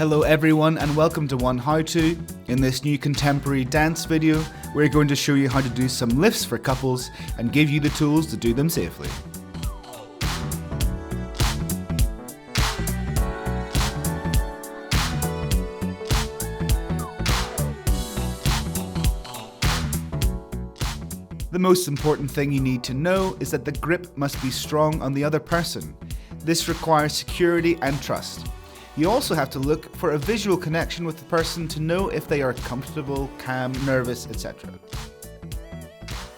Hello everyone and welcome to oneHOWTO. In this new contemporary dance video, we're going to show you how to do some lifts for couples and give you the tools to do them safely. The most important thing you need to know is that the grip must be strong on the other person. This requires security and trust. You also have to look for a visual connection with the person to know if they are comfortable, calm, nervous, etc.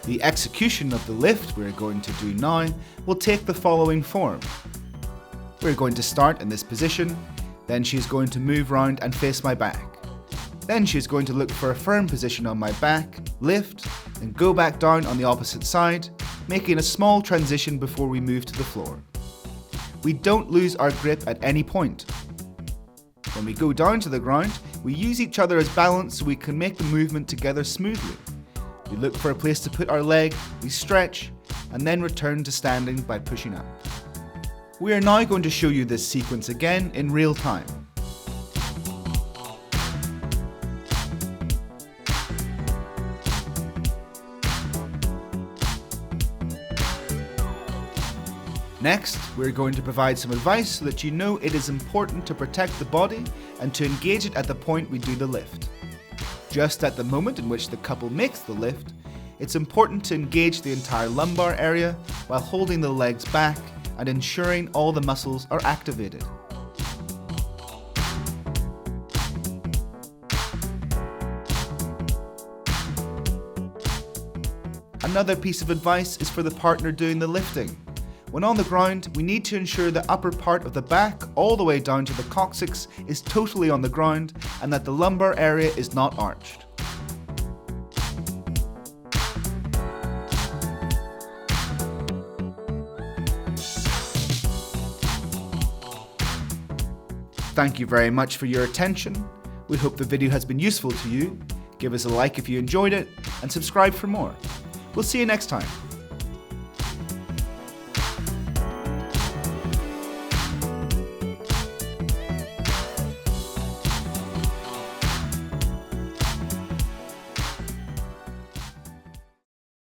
The execution of the lift we're going to do now will take the following form. We're going to start in this position, then she's going to move round and face my back. Then she's going to look for a firm position on my back, lift, and go back down on the opposite side, making a small transition before we move to the floor. We don't lose our grip at any point. When we go down to the ground, we use each other as balance so we can make the movement together smoothly. We look for a place to put our leg, we stretch, and then return to standing by pushing up. We are now going to show you this sequence again in real time. Next, we're going to provide some advice so that you know it is important to protect the body and to engage it at the point we do the lift. Just at the moment in which the couple makes the lift, it's important to engage the entire lumbar area while holding the legs back and ensuring all the muscles are activated. Another piece of advice is for the partner doing the lifting. When on the ground, we need to ensure the upper part of the back all the way down to the coccyx is totally on the ground and that the lumbar area is not arched. Thank you very much for your attention. We hope the video has been useful to you. Give us a like if you enjoyed it and subscribe for more. We'll see you next time.